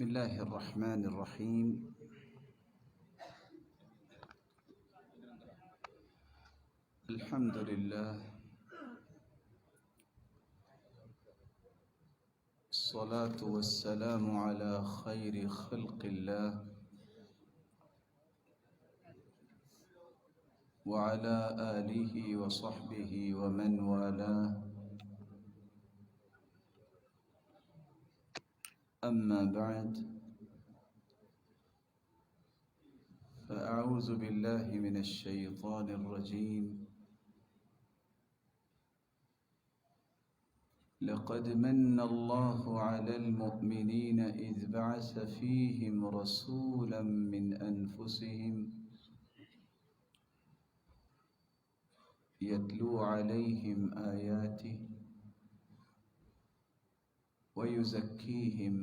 بسم الله الرحمن الرحيم. الحمد لله، الصلاة والسلام على خير خلق الله وعلى آله وصحبه ومن والاه. أما بعد، فأعوذ بالله من الشيطان الرجيم. لقد من الله على المؤمنين إذ بعث فيهم رسولا من أنفسهم يتلو عليهم آياته ويزكيهم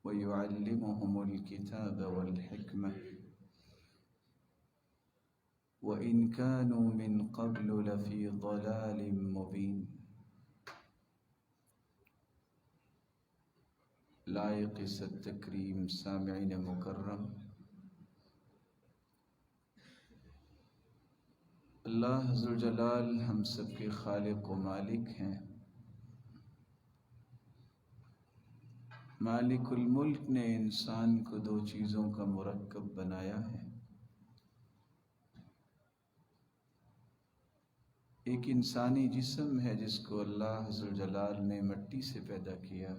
ويعلمهم الكتاب والحكمة وإن كانوا من قبل لفي ضلال مبين. لائق عزت تکریم سامعین مکرم، اللہ ذوالجلال ہم سب کے خالق و مالک ہیں. مالک الملک نے انسان کو دو چیزوں کا مرکب بنایا ہے. ایک انسانی جسم ہے جس کو اللہ ذوالجلال نے مٹی سے پیدا کیا،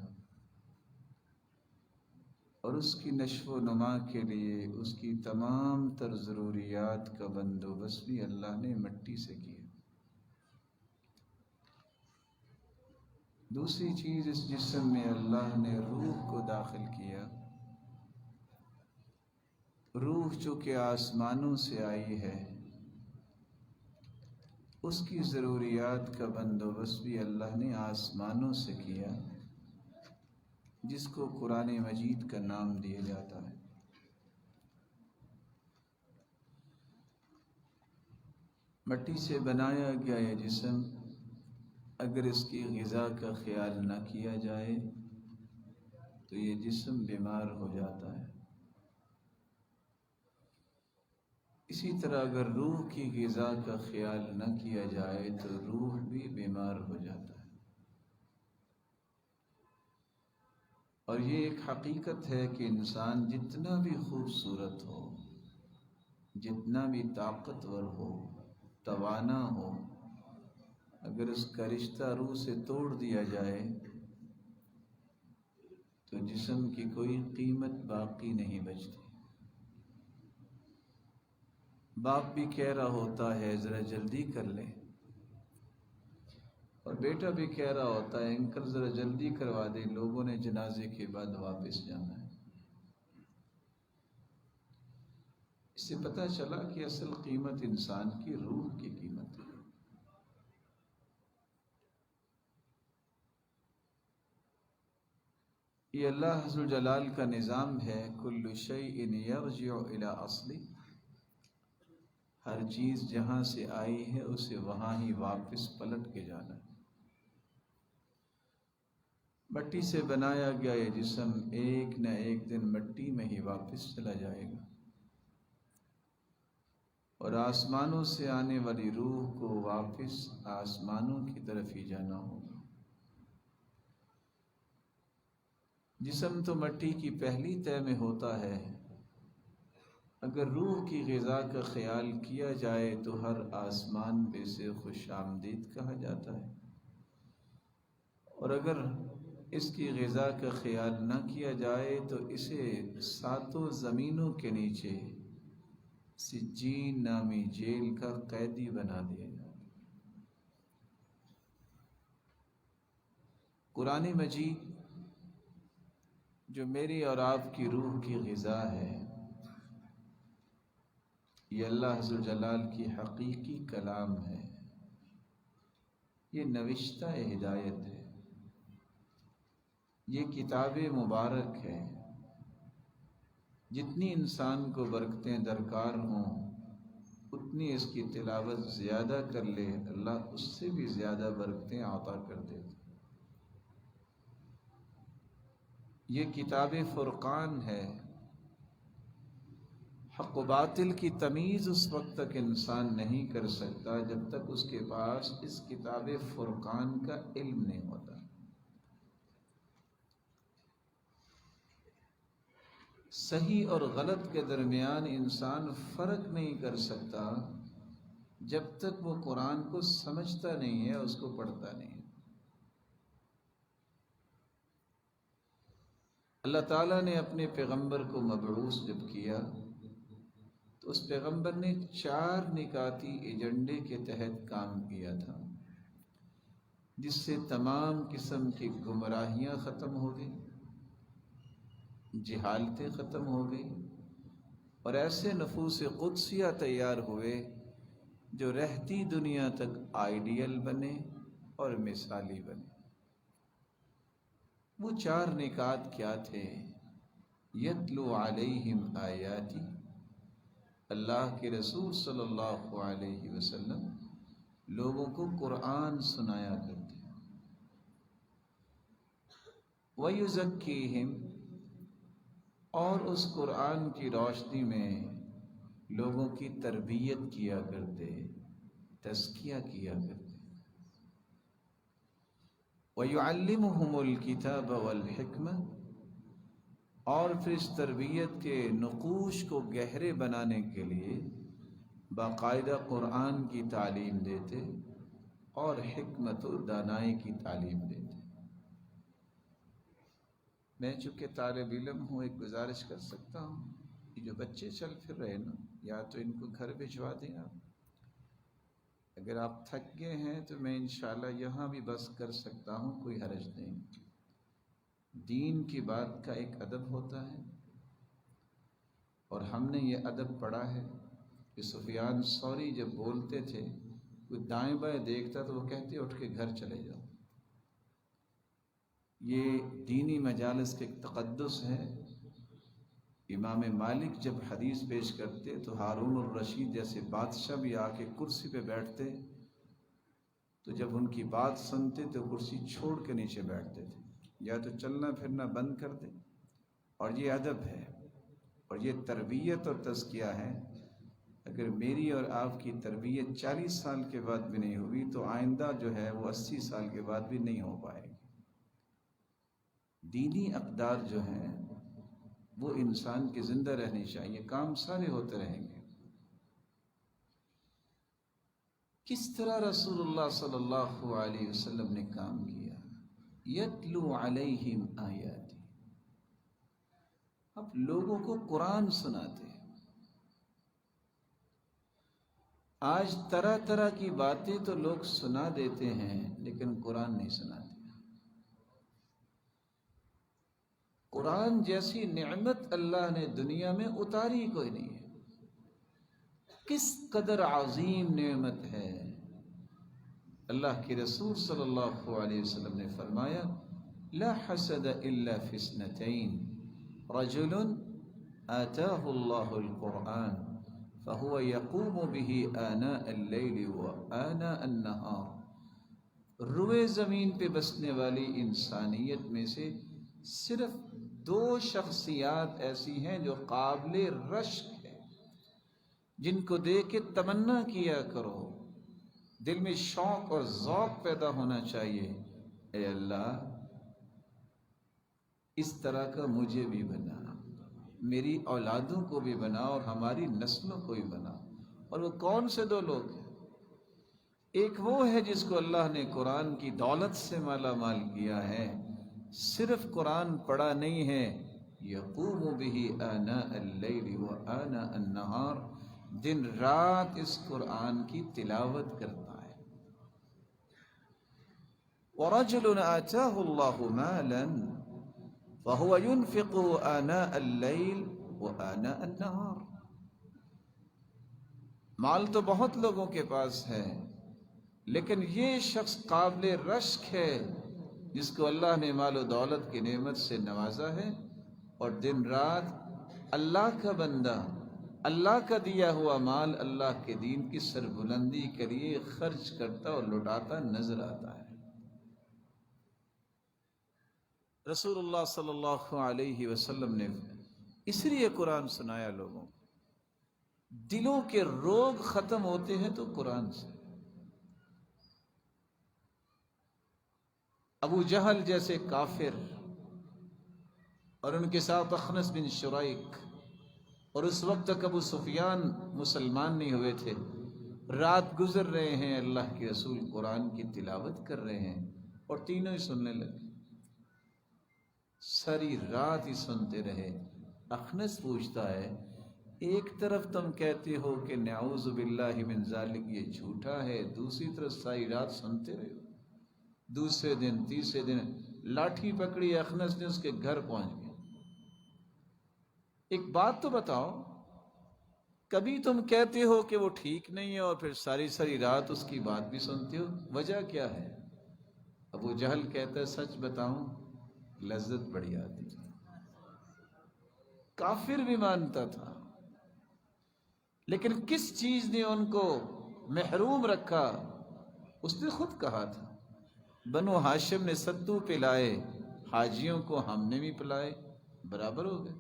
اور اس کی نشو و نما کے لیے اس کی تمام تر ضروریات کا بندوبست بھی اللہ نے مٹی سے کیا. دوسری چیز، اس جسم میں اللہ نے روح کو داخل کیا. روح جو کہ آسمانوں سے آئی ہے، اس کی ضروریات کا بندوبست بھی اللہ نے آسمانوں سے کیا، جس کو قرآن مجید کا نام دیا جاتا ہے. مٹی سے بنایا گیا یہ جسم اگر اس کی غذا کا خیال نہ کیا جائے تو یہ جسم بیمار ہو جاتا ہے. اسی طرح اگر روح کی غذا کا خیال نہ کیا جائے تو روح بھی بیمار ہو جاتا ہے. اور یہ ایک حقیقت ہے کہ انسان جتنا بھی خوبصورت ہو، جتنا بھی طاقتور ہو، توانا ہو، اگر اس کا رشتہ روح سے توڑ دیا جائے تو جسم کی کوئی قیمت باقی نہیں بچتی. باپ بھی کہہ رہا ہوتا ہے ذرا جلدی کر لیں، اور بیٹا بھی کہہ رہا ہوتا ہے انکل ذرا جلدی کروا دیں، لوگوں نے جنازے کے بعد واپس جانا ہے. اس سے پتہ چلا کہ اصل قیمت انسان کی روح کی قیمت ہے. یہ اللہ ذوالجلال کا نظام ہے. کل شیء یرجع الی اصلہ، ہر چیز جہاں سے آئی ہے اسے وہاں ہی واپس پلٹ کے جانا ہے. مٹی سے بنایا گیا یہ جسم ایک نہ ایک دن مٹی میں ہی واپس چلا جائے گا، اور آسمانوں سے آنے والی روح کو واپس آسمانوں کی طرف ہی جانا ہوگا. جسم تو مٹی کی پہلی تہہ میں ہوتا ہے، اگر روح کی غذا کا خیال کیا جائے تو ہر آسمان پہ سے خوش آمدید کہا جاتا ہے، اور اگر اس کی غذا کا خیال نہ کیا جائے تو اسے ساتوں زمینوں کے نیچے سجین نامی جیل کا قیدی بنا دیا جاتا ہے. قرآن مجید جو میری اور آپ کی روح کی غذا ہے، یہ اللہ ذوالجلال کی حقیقی کلام ہے. یہ نوشتہ ہدایت ہے، یہ کتاب مبارک ہے. جتنی انسان کو برکتیں درکار ہوں اتنی اس کی تلاوت زیادہ کر لے، اللہ اس سے بھی زیادہ برکتیں عطا کر دیتا. یہ کتاب فرقان ہے۔ حق و باطل کی تمیز اس وقت تک انسان نہیں کر سکتا جب تک اس کے پاس اس کتاب فرقان کا علم نہیں ہوتا۔ صحیح اور غلط کے درمیان انسان فرق نہیں کر سکتا جب تک وہ قرآن کو سمجھتا نہیں ہے، اس کو پڑھتا نہیں ہے۔ اللہ تعالیٰ نے اپنے پیغمبر کو مبعوث جب کیا تو اس پیغمبر نے 4 نکاتی ایجنڈے کے تحت کام کیا تھا، جس سے تمام قسم کی گمراہیاں ختم ہو گئی، جہالتیں ختم ہو گئی، اور ایسے نفوس قدسیہ تیار ہوئے جو رہتی دنیا تک آئیڈیل بنے اور مثالی بنے۔ وہ 4 نکات کیا تھے؟ یتلو علیہم آیاتی، اللہ کے رسول صلی اللہ علیہ وسلم لوگوں کو قرآن سنایا کرتے، وَيُزَكِّيهِمْ، اور اس قرآن کی روشنی میں لوگوں کی تربیت کیا کرتے، تزکیہ کیا کرتے، وَيُعَلِّمُهُمُ الْكِتَابَ وَالْحِكْمَةَ، اور پھر اس تربیت کے نقوش کو گہرے بنانے کے لیے باقاعدہ قرآن کی تعلیم دیتے اور حکمت و دانائی کی تعلیم دیتے۔ میں چونکہ طالب علم ہوں، ایک گزارش کر سکتا ہوں کہ جو بچے چل پھر رہے نا، یا تو ان کو گھر بھجوا دیں آپ، اگر آپ تھک گئے ہیں تو میں انشاءاللہ یہاں بھی بس کر سکتا ہوں، کوئی حرج نہیں۔ دین کی بات کا ایک ادب ہوتا ہے، اور ہم نے یہ ادب پڑھا ہے کہ سفیان ثوری جب بولتے تھے، کوئی دائیں بائیں دیکھتا تو وہ کہتے اٹھ کے گھر چلے جاؤ۔ یہ دینی مجالس کے تقدس ہے۔ امام مالک جب حدیث پیش کرتے تو ہارون الرشید جیسے بادشاہ بھی آ کے کرسی پہ بیٹھتے، تو جب ان کی بات سنتے تو کرسی چھوڑ کے نیچے بیٹھتے تھے، یا تو چلنا پھرنا بند کر دیں۔ اور یہ ادب ہے، اور یہ تربیت اور تزکیہ ہے۔ اگر میری اور آپ کی تربیت 40 سال کے بعد بھی نہیں ہوئی تو آئندہ جو ہے وہ 80 سال کے بعد بھی نہیں ہو پائے گی۔ دینی اقدار جو ہیں وہ انسان کے زندہ رہنے چاہیے، کام سارے ہوتے رہیں گے۔ کس طرح رسول اللہ صلی اللہ علیہ وسلم نے کام کیا؟ یتلو علیہم آیاتی، اب لوگوں کو قرآن سناتے۔ آج طرح طرح کی باتیں تو لوگ سنا دیتے ہیں لیکن قرآن نہیں سناتے۔ قرآن جیسی نعمت اللہ نے دنیا میں اتاری کوئی نہیں ہے۔ کس قدر عظیم نعمت ہے۔ اللہ کے رسول صلی اللہ علیہ وسلم نے فرمایا، لا حسد الا فی اثنتین، رجل آتاہ اللہ القرآن فهو يقوم به آناء اللیل وآناء النہار۔ روئے زمین پہ بسنے والی انسانیت میں سے صرف 2 شخصیات ایسی ہیں جو قابل رشک ہیں، جن کو دیکھ کے تمنا کیا کرو، دل میں شوق اور ذوق پیدا ہونا چاہیے، اے اللہ اس طرح کا مجھے بھی بنا، میری اولادوں کو بھی بنا اور ہماری نسلوں کو بھی بنا۔ اور وہ کون سے 2 لوگ ہیں؟ ایک وہ ہے جس کو اللہ نے قرآن کی دولت سے مالا مال کیا ہے، صرف قرآن پڑھا نہیں ہے، یقوم بہ آناء اللیل وآناء النہار، دن رات اس قرآن کی تلاوت کرتا ہے۔ ورجل آتاہ اللہ مالا فهو ينفقه آناء اللیل وآناء النہار۔ مال تو بہت لوگوں کے پاس ہے، لیکن یہ شخص قابل رشک ہے جس کو اللہ نے مال و دولت کی نعمت سے نوازا ہے، اور دن رات اللہ کا بندہ اللہ کا دیا ہوا مال اللہ کے دین کی سربلندی کے لیے خرچ کرتا اور لٹاتا نظر آتا ہے۔ رسول اللہ صلی اللہ علیہ وسلم نے اس لیے قرآن سنایا لوگوں کو۔ دلوں کے روگ ختم ہوتے ہیں تو قرآن سے۔ ابو جہل جیسے کافر اور ان کے ساتھ اخنس بن شریک، اور اس وقت تک ابو سفیان مسلمان نہیں ہوئے تھے، رات گزر رہے ہیں، اللہ کے رسول قرآن کی تلاوت کر رہے ہیں اور تینوں ہی سننے لگے، ساری رات ہی سنتے رہے۔ اخنس پوچھتا ہے، ایک طرف تم کہتے ہو کہ نعوذ باللہ من ذالک یہ جھوٹا ہے، دوسری طرف ساری رات سنتے رہے ہو۔ دوسرے دن تیسرے دن لاٹھی پکڑی اخنس نے، اس کے گھر پہنچ گئے۔ ایک بات تو بتاؤ، کبھی تم کہتے ہو کہ وہ ٹھیک نہیں ہے اور پھر ساری رات اس کی بات بھی سنتے ہو، وجہ کیا ہے؟ ابو جہل کہتا ہے، سچ بتاؤں لذت بڑی آتی تھی۔ کافر بھی مانتا تھا، لیکن کس چیز نے ان کو محروم رکھا؟ اس نے خود کہا تھا، بنو ہاشم نے ستو پلائے، حاجیوں کو ہم نے بھی پلائے، برابر ہو گئے۔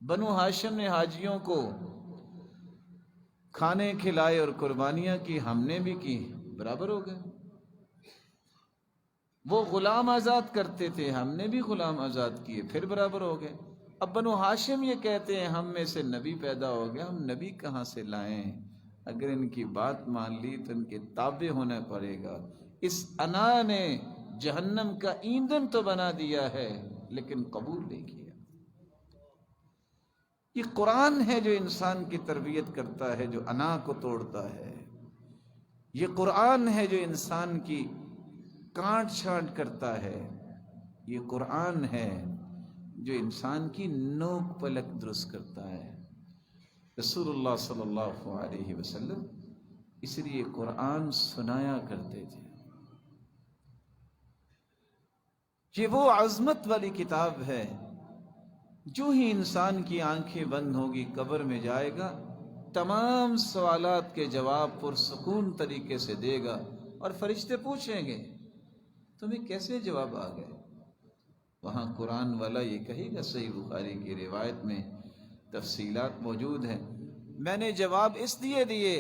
بنو ہاشم نے حاجیوں کو کھانے کھلائے اور قربانیاں کی، ہم نے بھی کی، برابر ہو گئے۔ وہ غلام آزاد کرتے تھے، ہم نے بھی غلام آزاد کیے، پھر برابر ہو گئے۔ اب بنو ہاشم یہ کہتے ہیں ہم میں سے نبی پیدا ہو گیا، ہم نبی کہاں سے لائیں؟ اگر ان کی بات مان لی تو ان کے تابع ہونا پڑے گا۔ اس انا نے جہنم کا ایندھن تو بنا دیا ہے لیکن قبول نہیں کیا۔ یہ قرآن ہے جو انسان کی تربیت کرتا ہے، جو انا کو توڑتا ہے۔ یہ قرآن ہے جو انسان کی کانٹ چھانٹ کرتا ہے۔ یہ قرآن ہے جو انسان کی نوک پلک درست کرتا ہے۔ رسول اللہ صلی اللہ علیہ وسلم اس لیے قرآن سنایا کرتے تھے۔ یہ وہ عظمت والی کتاب ہے، جو ہی انسان کی آنکھیں بند ہوگی قبر میں جائے گا، تمام سوالات کے جواب پرسکون طریقے سے دے گا، اور فرشتے پوچھیں گے تمہیں کیسے جواب آ گئے؟ وہاں قرآن والا یہ کہے گا، صحیح بخاری کی روایت میں تفصیلات موجود ہیں، میں نے جواب اس لیے دیے،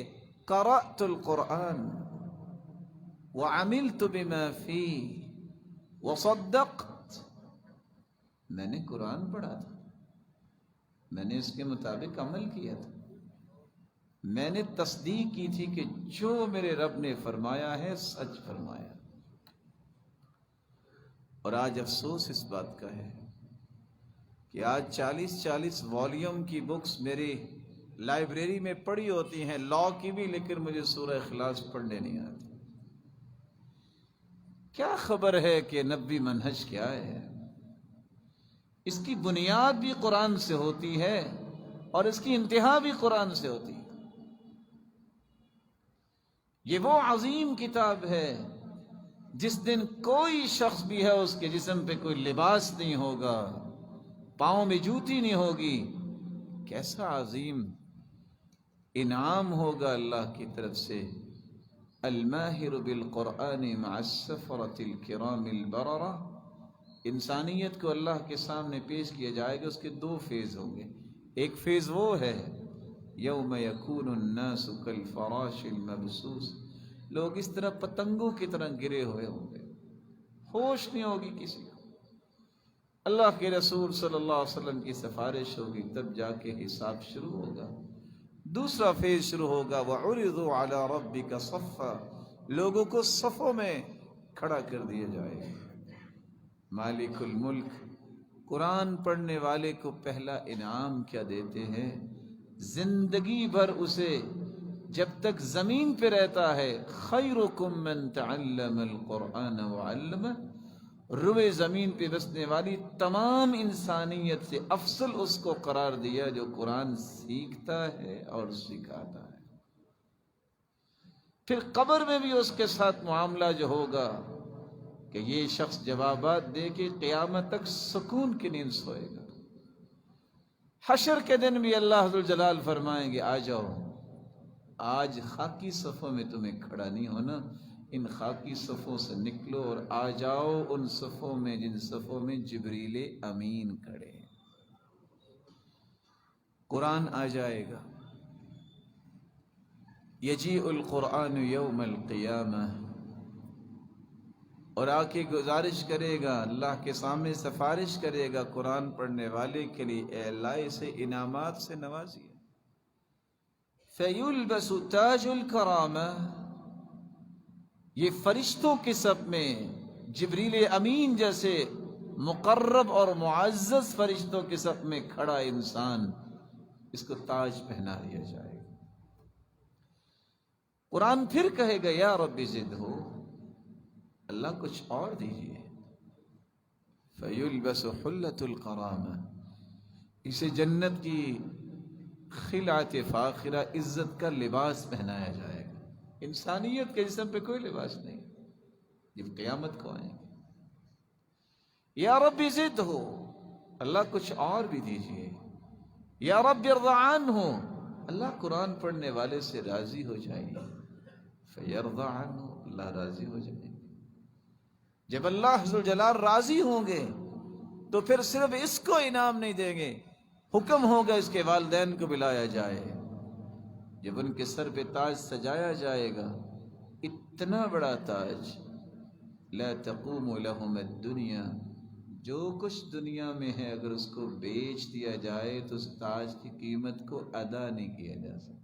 قرأت القرآن وعملت بما فيه وصدقت، میں نے قرآن پڑھا تھا، میں نے اس کے مطابق عمل کیا تھا، میں نے تصدیق کی تھی کہ جو میرے رب نے فرمایا ہے سچ فرمایا۔ اور آج افسوس اس بات کا ہے کہ آج 40 والیوم کی بکس میری لائبریری میں پڑھی ہوتی ہیں، لا کی بھی، لیکن مجھے سورہ اخلاص پڑھنے نہیں آتی۔ کیا خبر ہے کہ نبوی منہج کیا ہے؟ اس کی بنیاد بھی قرآن سے ہوتی ہے اور اس کی انتہا بھی قرآن سے ہوتی ہے۔ یہ وہ عظیم کتاب ہے جس دن کوئی شخص بھی ہے اس کے جسم پہ کوئی لباس نہیں ہوگا، پاؤں میں جوتی نہیں ہوگی، کیسا عظیم انعام ہوگا اللہ کی طرف سے۔ الماہر بالقرآن مع السفرۃ الکرام البررہ، انسانیت کو اللہ کے سامنے پیش کیا جائے گا، اس کے دو فیز ہوں گے۔ ایک فیز وہ ہے یوم یکون الناس کالفراش المبثوث، لوگ اس طرح پتنگوں کی طرح گرے ہوئے ہوں گے، ہوش نہیں ہوگی کسی کو، اللہ کے رسول صلی اللہ علیہ وسلم کی سفارش ہوگی، تب جا کے حساب شروع ہوگا۔ دوسرا فیز شروع ہوگا، وَعُرِضُوا عَلَىٰ رَبِّكَ صَفًّا، لوگوں کو صفوں میں کھڑا کر دیا جائے گا۔ مالک الملک قرآن پڑھنے والے کو پہلا انعام کیا دیتے ہیں؟ زندگی بھر اسے جب تک زمین پہ رہتا ہے، خیرکم من تعلم القرآن وعلمہ، روئے زمین پہ بسنے والی تمام انسانیت سے افضل اس کو قرار دیا جو قرآن سیکھتا ہے اور سکھاتا ہے۔ پھر قبر میں بھی اس کے ساتھ معاملہ جو ہوگا کہ یہ شخص جوابات دے کے قیامت تک سکون کی نیند سوئے گا۔ حشر کے دن بھی اللہ ذوالجلال فرمائیں گے آ جاؤ، آج خاکی صفوں میں تمہیں کھڑا نہیں ہونا، ان خاکی صفوں سے نکلو اور آ جاؤ ان صفوں میں جن صفوں میں جبریل امین کھڑے ہیں۔ قرآن آ جائے گا، یجیء القرآن یوم القیامہ، اور آ کے گزارش کرے گا، اللہ کے سامنے سفارش کرے گا قرآن پڑھنے والے کے لیے، اے اللہ اسے انعامات سے نوازیے۔ فیلبس تاج الکرامہ، یہ فرشتوں کے صف میں جبریل امین جیسے مقرب اور معزز فرشتوں کے صف میں کھڑا انسان، اس کو تاج پہنا دیا جائے گا۔ قرآن پھر کہے گا یا رب زدہ، اللہ کچھ اور دیجیے۔ فیلبس حلۃ الکرامہ، اسے جنت کی خلعت فاخرہ، عزت کا لباس پہنایا جائے گا۔ انسانیت کے جسم پہ کوئی لباس نہیں جب قیامت کو آئیں گے۔ یا رب زدہ، اللہ کچھ اور بھی دیجیے۔ یا رب ارض عنہ، اللہ قرآن پڑھنے والے سے راضی ہو جائیے۔ فیرضى عنہ، اللہ راضی ہو جائیں گے۔ جب اللہ ذو الجلال راضی ہوں گے تو پھر صرف اس کو انعام نہیں دیں گے، حکم ہوگا اس کے والدین کو بلایا جائے۔ جب ان کے سر پہ تاج سجایا جائے گا، اتنا بڑا تاج، لا تقوم لهم الدنیا، جو کچھ دنیا میں ہے اگر اس کو بیچ دیا جائے تو اس تاج کی قیمت کو ادا نہیں کیا جا سکتا۔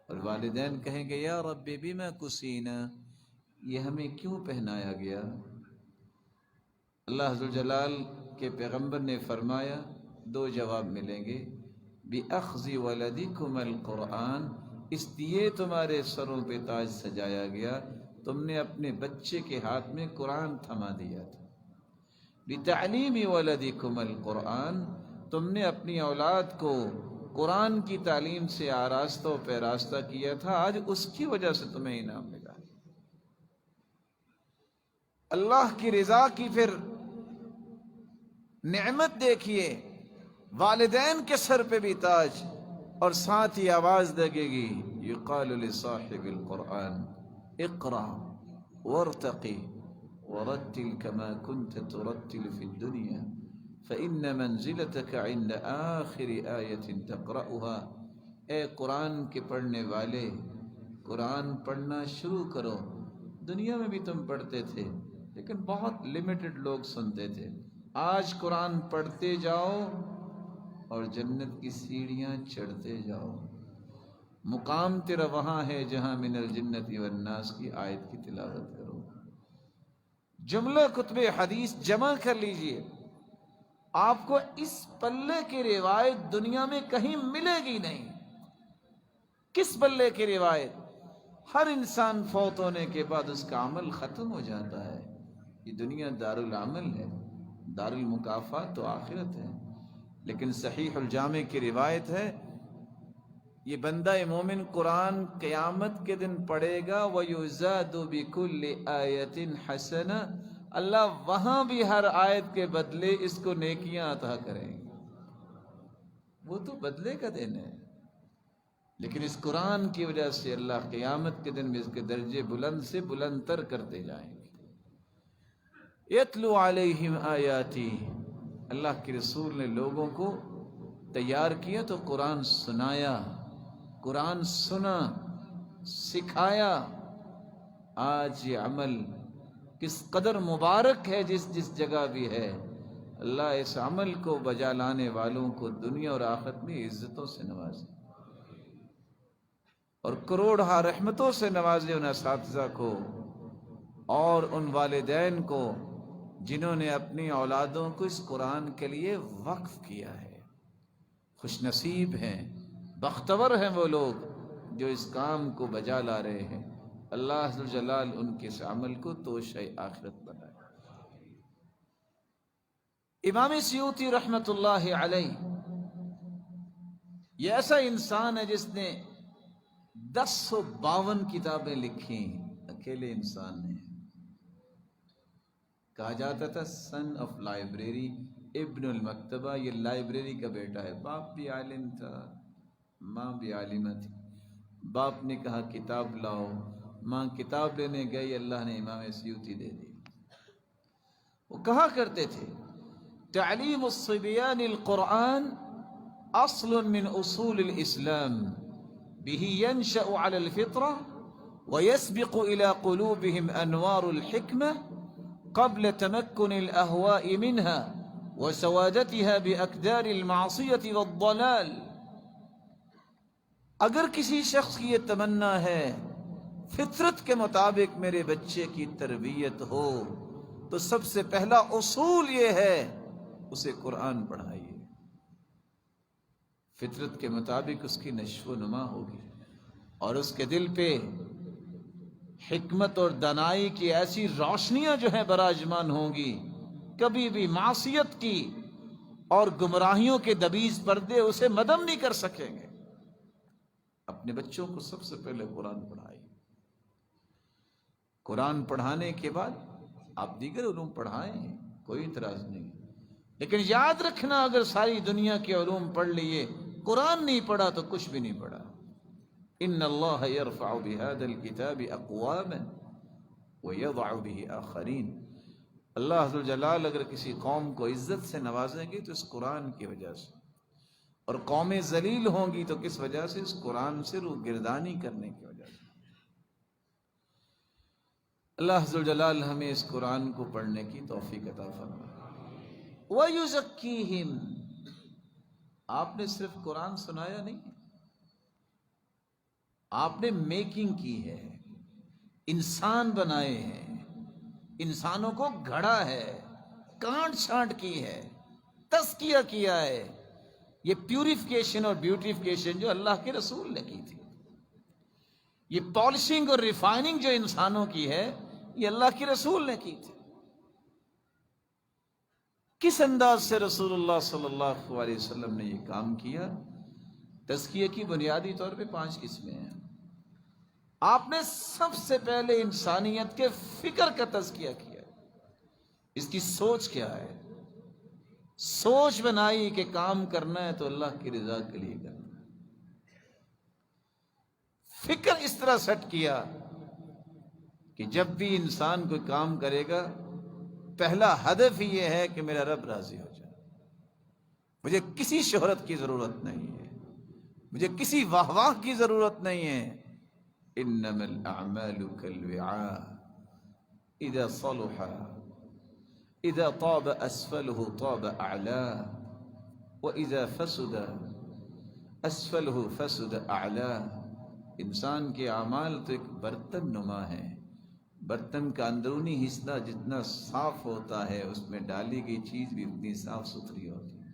اور والدین کہیں گے یا رب بما کسینا، یہ ہمیں کیوں پہنایا گیا؟ اللہ ذو الجلال کے پیغمبر نے فرمایا دو جواب ملیں گے، بِأَخْذِ وَلَدِكُمَ الْقُرْآنَ، اس لیے تمہارے سروں پہ تاج سجایا گیا، تم نے اپنے بچے کے ہاتھ میں قرآن تھما دیا تھا۔ بِتَعْلِيمِ وَلَدِكُمَ الْقُرْآنَ، تم نے اپنی اولاد کو قرآن کی تعلیم سے آراستہ و پیراستہ کیا تھا، آج اس کی وجہ سے تمہیں انعام ملا۔ اللہ کی رضا کی پھر نعمت دیکھیے، والدین کے سر پہ بھی تاج، اور ساتھ ہی آواز لگے گی یقال لصاحب القرآن اقرأ وارتقی ورتل كما كنت ترتل في الدنيا فإن منزلتك عند آخر آية تقرأها، اے قرآن کے پڑھنے والے قرآن پڑھنا شروع کرو۔ دنیا میں بھی تم پڑھتے تھے لیکن بہت لمیٹڈ لوگ سنتے تھے، آج قرآن پڑھتے جاؤ اور جنت کی سیڑھیاں چڑھتے جاؤ، مقام تیرا وہاں ہے جہاں من الجنت والناس کی آیت کی تلاوت کرو۔ جملہ کتب حدیث جمع کر لیجئے، آپ کو اس پلے کی روایت دنیا میں کہیں ملے گی نہیں۔ کس پلے کی روایت؟ ہر انسان فوت ہونے کے بعد اس کا عمل ختم ہو جاتا ہے، یہ دنیا دار العمل ہے، دار المکافات تو آخرت ہے۔ لیکن صحیح الجامع کی روایت ہے، یہ بندہ مومن قرآن قیامت کے دن پڑھے گا وَيُزَادُ بِكُلِّ آیَةٍ حَسَنَةٍ، اللہ وہاں بھی ہر آیت کے بدلے اس کو نیکیاں عطا کریں گے۔ وہ تو بدلے کا دن ہے، لیکن اس قرآن کی وجہ سے اللہ قیامت کے دن میں اس کے درجے بلند سے بلند تر کرتے جائیں گے۔ یتلو علیہم آیاتی، اللہ کے رسول نے لوگوں کو تیار کیا تو قرآن سنایا، قرآن سنا، سکھایا۔ آج یہ عمل کس قدر مبارک ہے، جس جس جگہ بھی ہے، اللہ اس عمل کو بجا لانے والوں کو دنیا اور آخرت میں عزتوں سے نوازے، اور کروڑہا رحمتوں سے نوازے ان اساتذہ کو اور ان والدین کو جنہوں نے اپنی اولادوں کو اس قرآن کے لیے وقف کیا ہے۔ خوش نصیب ہیں، بختور ہیں وہ لوگ جو اس کام کو بجا لا رہے ہیں۔ اللہ ذو الجلال ان کے اس عمل کو توشہ آخرت بنائے۔ امام سیوطی رحمۃ اللہ علیہ یہ ایسا انسان ہے جس نے 1052 کتابیں لکھی، اکیلے انسان نے۔ کہا جاتا تھا سن آف لائبریری، ابن المکتبہ، یہ لائبریری کا بیٹا ہے۔ باپ بھی عالم تھا، ماں بھی عالمہ تھی۔ باپ نے کہا کتاب لاؤ، ماں کتاب لینے گئی، اللہ نے امام سیوطی دے دی۔ وہ کہا کرتے تھے تعلیم الصبیان القرآن اصل من اصول الاسلام به ينشأ على الفطرة ويسبق الى قلوبهم انوار الحكمة قبل تمكن الاهواء منها وسوادتها باقدار المعصية والضلال۔ اگر کسی شخص کی یہ تمنا ہے فطرت کے مطابق میرے بچے کی تربیت ہو، تو سب سے پہلا اصول یہ ہے اسے قرآن پڑھائیے۔ فطرت کے مطابق اس کی نشو و نما ہوگی اور اس کے دل پہ حکمت اور دانائی کی ایسی روشنیاں جو ہیں براجمان ہوں گی، کبھی بھی معصیت کی اور گمراہیوں کے دبیز پردے اسے مدم نہیں کر سکیں گے۔ اپنے بچوں کو سب سے پہلے قرآن پڑھائیے۔ قرآن پڑھانے کے بعد آپ دیگر علوم پڑھائیں، کوئی اعتراض نہیں، لیکن یاد رکھنا اگر ساری دنیا کے علوم پڑھ لیے قرآن نہیں پڑھا تو کچھ بھی نہیں پڑھا۔ ان اللہ یرفع بهذا الكتاب اقواما ویضع به آخرین۔ اللہ ذوالجلال اگر کسی قوم کو عزت سے نوازیں گے تو اس قرآن کی وجہ سے، اور قومیں ذلیل ہوں گی تو کس وجہ سے؟ اس قرآن سے روگردانی کرنے کی وجہ سے۔ اللہ ذوالجلال ہمیں اس قرآن کو پڑھنے کی توفیق عطا فرمائے۔ وَيُزَكِّيهِمْ، آپ نے صرف قرآن سنایا نہیں، آپ نے میکنگ کی ہے، انسان بنائے ہیں، انسانوں کو گھڑا ہے، کانٹ چھانٹ کی ہے، تزکیہ کیا ہے۔ یہ پیوریفیکیشن اور بیوٹیفیکیشن جو اللہ کے رسول نے کی تھی، یہ پالشنگ اور ریفائننگ جو انسانوں کی ہے، یہ اللہ کے رسول نے کی تھی۔ کس انداز سے رسول اللہ صلی اللہ علیہ وسلم نے یہ کام کیا؟ تزکیہ کی بنیادی طور پہ 5 قسمیں ہیں۔ آپ نے سب سے پہلے انسانیت کے فکر کا تزکیہ کیا، اس کی سوچ کیا ہے، سوچ بنائی کہ کام کرنا ہے تو اللہ کی رضا کے لیے کرنا ہے۔ فکر اس طرح سیٹ کیا کہ جب بھی انسان کوئی کام کرے گا پہلا ہدف ہی یہ ہے کہ میرا رب راضی ہو جائے، مجھے کسی شہرت کی ضرورت نہیں ہے، مجھے کسی واہ واہ کی ضرورت نہیں ہے۔ انما الاعمال كالوعاء اذا صلح اذا طاب اسفله طاب اعلاه واذا فسد اسفله فسد اعلاه۔ انسان کے اعمال تو ایک برتن نما ہے، برتن کا اندرونی حصہ جتنا صاف ہوتا ہے اس میں ڈالی گئی چیز بھی اتنی صاف ستھری ہوتی ہے۔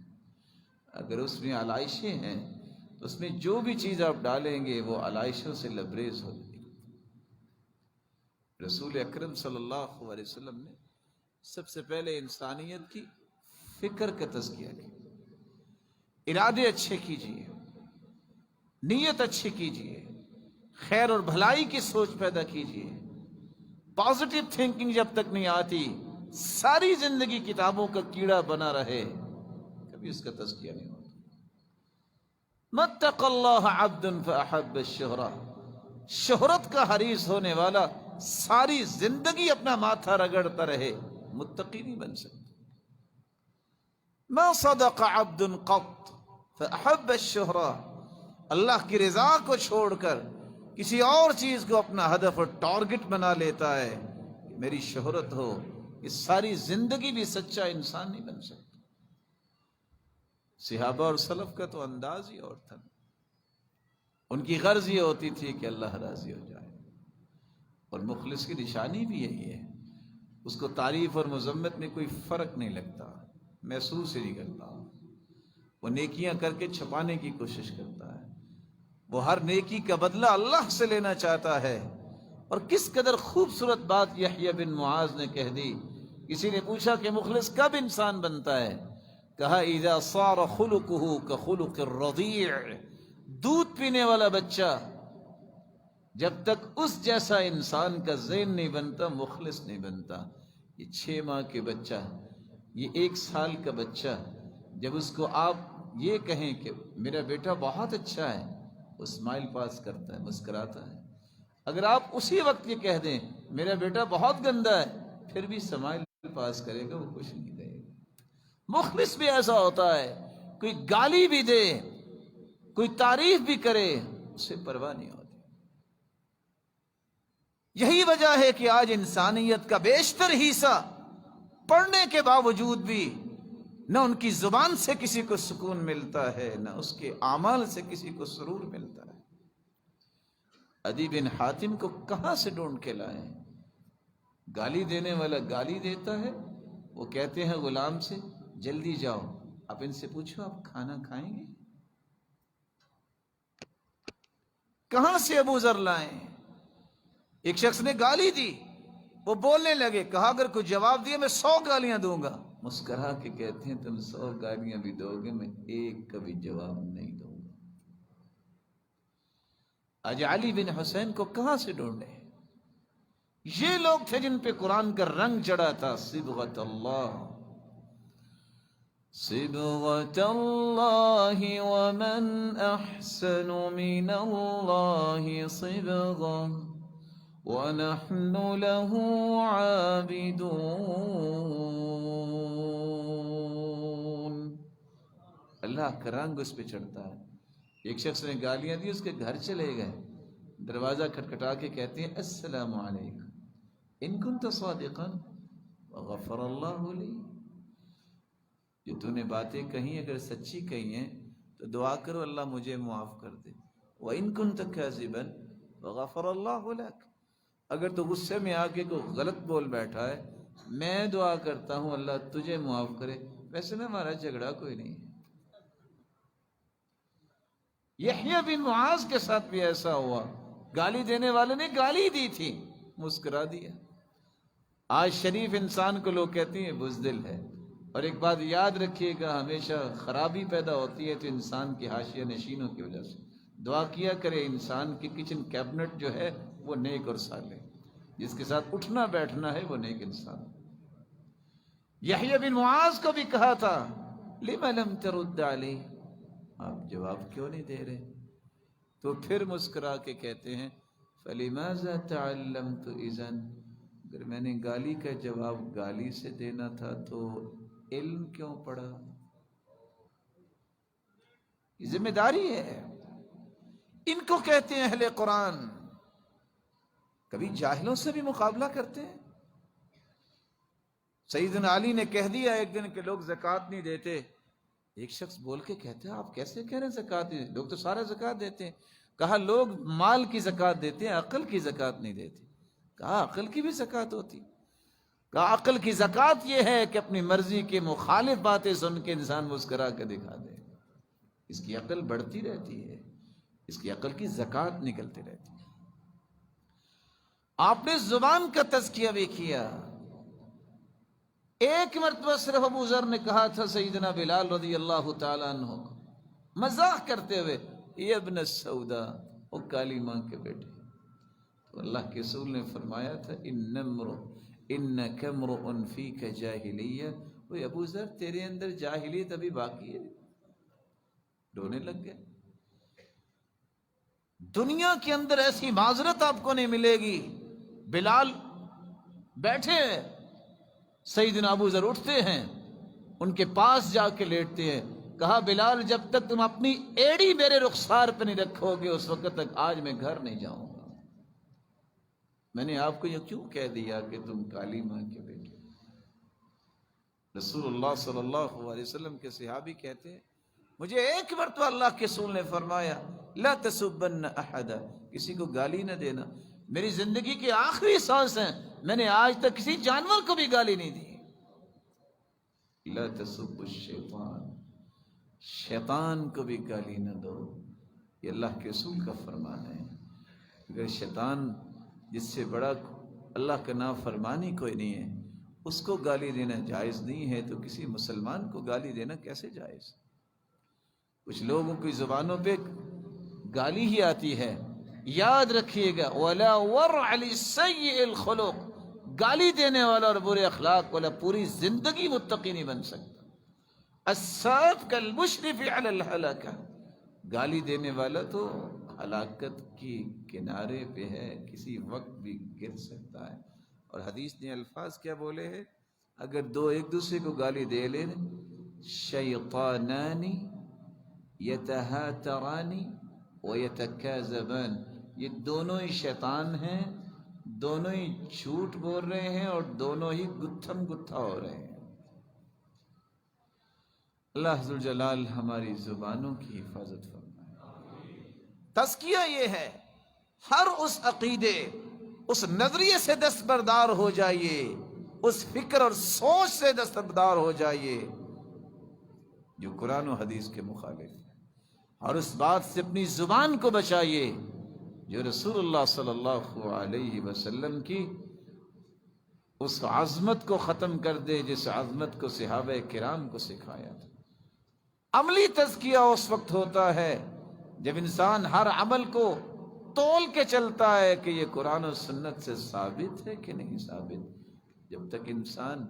اگر اس میں علائشیں ہیں تو اس میں جو بھی چیز آپ ڈالیں گے وہ علائشوں سے لبریز ہو جائے گی۔ رسول اکرم صلی اللہ علیہ وسلم نے سب سے پہلے انسانیت کی فکر کا تزکیہ کیا۔ ارادے اچھے کیجئے، نیت اچھی کیجئے، خیر اور بھلائی کی سوچ پیدا کیجئے۔ پازیٹیو تھنکنگ جب تک نہیں آتی، ساری زندگی کتابوں کا کیڑا بنا رہے، کبھی اس کا تزکیہ نہیں ہوتا۔ متق اللہ عبد فاحب الشہرہ، شہرت کا حریص ہونے والا ساری زندگی اپنا ماتھا رگڑتا رہے، متقی نہیں بن سکتا۔ ما صدق عبد قط فاحب الشہرہ، اللہ کی رضا کو چھوڑ کر کسی اور چیز کو اپنا ہدف اور ٹارگٹ بنا لیتا ہے کہ میری شہرت ہو، یہ ساری زندگی بھی سچا انسان نہیں بن سکتا۔ صحابہ اور سلف کا تو انداز ہی اور تھا، ان کی غرض یہ ہوتی تھی کہ اللہ راضی ہو جائے، اور مخلص کی نشانی بھی یہی ہے، اس کو تعریف اور مذمت میں کوئی فرق نہیں لگتا، محسوس ہی نہیں کرتا، وہ نیکیاں کر کے چھپانے کی کوشش کرتا ہے، وہ ہر نیکی کا بدلہ اللہ سے لینا چاہتا ہے۔ اور کس قدر خوبصورت بات یحییٰ بن معاذ نے کہہ دی۔ کسی نے پوچھا کہ مخلص کب انسان بنتا ہے؟ کہا اذا صار خلقه كخلق الرضيع، دودھ پینے والا بچہ جب تک اس جیسا انسان کا ذہن نہیں بنتا مخلص نہیں بنتا۔ یہ 6 ماہ کے بچہ، یہ 1 سال کا بچہ، جب اس کو آپ یہ کہیں کہ میرا بیٹا بہت اچھا ہے، وہ اسمائل پاس کرتا ہے، مسکراتا ہے۔ اگر آپ اسی وقت یہ کہہ دیں میرا بیٹا بہت گندا ہے، پھر بھی سمائل پاس کرے گا، وہ کچھ نہیں کہے گا۔ مخلص بھی ایسا ہوتا ہے، کوئی گالی بھی دے، کوئی تعریف بھی کرے، اسے پرواہ نہیں ہوتی۔ یہی وجہ ہے کہ آج انسانیت کا بیشتر حصہ پڑھنے کے باوجود بھی نہ ان کی زبان سے کسی کو سکون ملتا ہے، نہ اس کے اعمال سے کسی کو سرور ملتا ہے۔ عدی بن حاتم کو کہاں سے ڈھونڈ کے لائیں؟ گالی دینے والا گالی دیتا ہے، وہ کہتے ہیں غلام سے جلدی جاؤ، آپ ان سے پوچھو آپ کھانا کھائیں گے؟ کہاں سے ابو ذر لائیں؟ ایک شخص نے گالی دی، وہ بولنے لگے، کہا اگر کوئی جواب دیا میں 100 گالیاں دوں گا۔ مسکرا کے کہتے ہیں تم 100 گالیاں بھی دو گے، میں ایک کا بھی جواب نہیں دوں گا۔ آج علی بن حسین کو کہاں سے ڈھونڈے؟ یہ لوگ تھے جن پہ قرآن کا رنگ چڑھا تھا، صبغۃ اللہ، صبغۃ اللہ ومن احسن من اللہ صبغہ وَنَحْنُ لَهُ عَابِدُونَ۔ اللہ کا رنگ اس پہ چڑھتا ہے۔ ایک شخص نے گالیاں دی، اس کے گھر چلے گئے، دروازہ کھٹکھٹا کے کہتے ہیں السلام علیکم ان کنت صادقا وغفر اللہ لی۔ جو تو نے باتیں کہیں اگر سچی کہی ہیں تو دعا کرو اللہ مجھے معاف کر دے۔ وَإِن كُنْتَ كَاذِبًا وَغَفَرَ اللَّهُ لَكَ۔ اگر تو غصے میں آ کے کوئی غلط بول بیٹھا ہے، میں دعا کرتا ہوں اللہ تجھے معاف کرے۔ ویسے میں ہمارا جھگڑا کوئی نہیں ہے۔ یحییٰ بن معاذ کے ساتھ بھی ایسا ہوا، گالی دینے والے نے گالی دی تھی، مسکرا دیا۔ آج شریف انسان کو لوگ کہتے ہیں بزدل ہے۔ اور ایک بات یاد رکھیے گا، ہمیشہ خرابی پیدا ہوتی ہے تو انسان کی حاشیہ نشینوں کی وجہ سے۔ دعا کیا کرے انسان کی کچن کیبنٹ جو ہے وہ نیک اور صالح، جس کے ساتھ اٹھنا بیٹھنا ہے وہ نیک انسان۔ یحییٰ بن معاذ کو بھی کہا تھا لم لم ترد علی، آپ جواب کیوں نہیں دے رہے؟ تو پھر مسکرا کے کہتے ہیں فلماذا تعلمت اذا، اگر میں نے گالی کا جواب گالی سے دینا تھا تو علم کیوں پڑھا؟ یہ ذمہ داری ہے۔ ان کو کہتے ہیں اہل قرآن۔ کبھی جاہلوں سے بھی مقابلہ کرتے ہیں۔ سیدنا علی نے کہہ دیا ایک دن کہ لوگ زکوٰۃ نہیں دیتے۔ ایک شخص بول کے کہتے ہیں آپ کیسے کہہ رہے ہیں زکوٰۃ نہیں دیتے؟ لوگ تو سارا زکوٰۃ دیتے ہیں۔ کہا لوگ مال کی زکوٰۃ دیتے ہیں، عقل کی زکوٰۃ نہیں دیتے۔ کہا عقل کی بھی زکوٰۃ ہوتی؟ کہا عقل کی زکوٰۃ یہ ہے کہ اپنی مرضی کے مخالف باتیں سن کے انسان مسکرا کے دکھا دے، اس کی عقل بڑھتی رہتی ہے، اس کی عقل کی زکوٰۃ نکلتی رہتی ہے۔ آپ نے زبان کا تزکیہ بھی کیا۔ ایک مرتبہ صرف ابو ذر نے کہا تھا سیدنا بلال رضی اللہ تعالیٰ عنہ کو مزاح کرتے ہوئے، یہ ابن السودا، وہ کالی ماں کے بیٹے۔ تو اللہ کے رسول نے فرمایا تھا انک امرؤ فیک جاہلیہ، وہ ابو ذر تیرے اندر جاہلیت ابھی باقی ہے۔ رونے لگ گئے۔ دنیا کے اندر ایسی معذرت آپ کو نہیں ملے گی۔ بلال بیٹھے، سیدنا ابو ذر اٹھتے ہیں، ان کے پاس جا کے لیٹتے ہیں۔ کہا بلال جب تک تم اپنی ایڑی میرے رخسار پہ نہیں رکھو گے اس وقت تک آج میں گھر نہیں جاؤں گا۔ میں نے آپ کو یہ کیوں کہہ دیا کہ تم کالی ماں کے بیٹے؟ رسول اللہ صلی اللہ علیہ وسلم کے صحابی کہتے ہیں مجھے ایک مرتبہ اللہ کے رسول نے فرمایا لا تسبن احدا، کسی کو گالی نہ دینا۔ میری زندگی کی آخری سانس ہیں، میں نے آج تک کسی جانور کو بھی گالی نہیں دی۔ لا تسب الشیطان، شیطان کو بھی گالی نہ دو، یہ اللہ کے رسول کا فرمان ہے۔ اگر شیطان جس سے بڑا اللہ کا نافرمانی کوئی نہیں ہے اس کو گالی دینا جائز نہیں ہے، تو کسی مسلمان کو گالی دینا کیسے جائز؟ کچھ لوگوں کی زبانوں پہ گالی ہی آتی ہے۔ یاد رکھیے گا وَلَا وَرْعَ لِلسَّيِّئِ الْخُلُقِ، گالی دینے والا اور برے اخلاق والا پوری زندگی متقی نہیں بن سکتا۔ السَّابِقُ كَالْمُشْرِفِ عَلَى الْحَلَكَةِ، گالی دینے والا تو ہلاکت کی کنارے پہ ہے، کسی وقت بھی گر سکتا ہے۔ اور حدیث نے الفاظ کیا بولے ہیں؟ اگر دو ایک دوسرے کو گالی دے لیں، شیطانانی یتہاتران ویتکاذبان، یہ دونوں ہی شیطان ہیں، دونوں ہی جھوٹ بول رہے ہیں اور دونوں ہی گتھم گتھا ہو رہے ہیں۔ اللہ ذوالجلال ہماری زبانوں کی حفاظت فرمائے۔ تزکیہ یہ ہے، ہر اس عقیدے، اس نظریے سے دستبردار ہو جائیے، اس فکر اور سوچ سے دستبردار ہو جائیے جو قرآن و حدیث کے مخالف ہے، اور اس بات سے اپنی زبان کو بچائیے جو رسول اللہ صلی اللہ علیہ وسلم کی اس عظمت کو ختم کر دے جس عظمت کو صحابہ کرام کو سکھایا تھا۔ عملی تزکیہ اس وقت ہوتا ہے جب انسان ہر عمل کو تول کے چلتا ہے کہ یہ قرآن و سنت سے ثابت ہے کہ نہیں ثابت۔ جب تک انسان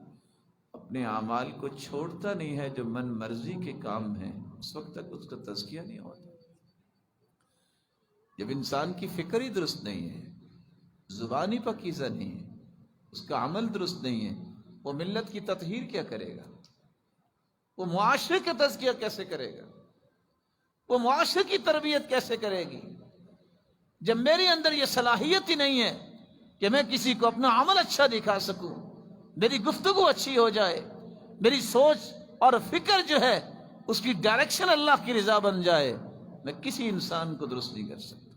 اپنے اعمال کو چھوڑتا نہیں ہے جو من مرضی کے کام ہیں، اس وقت تک اس کا تزکیہ نہیں ہوتا۔ جب انسان کی فکر ہی درست نہیں ہے، زبانی پاکیزہ نہیں ہے، اس کا عمل درست نہیں ہے، وہ ملت کی تطہیر کیا کرے گا؟ وہ معاشرے کا تزکیہ کیسے کرے گا؟ وہ معاشرے کی تربیت کیسے کرے گی جب میرے اندر یہ صلاحیت ہی نہیں ہے کہ میں کسی کو اپنا عمل اچھا دکھا سکوں، میری گفتگو اچھی ہو جائے، میری سوچ اور فکر جو ہے اس کی ڈائریکشن اللہ کی رضا بن جائے، میں کسی انسان کو درست نہیں کر سکتا۔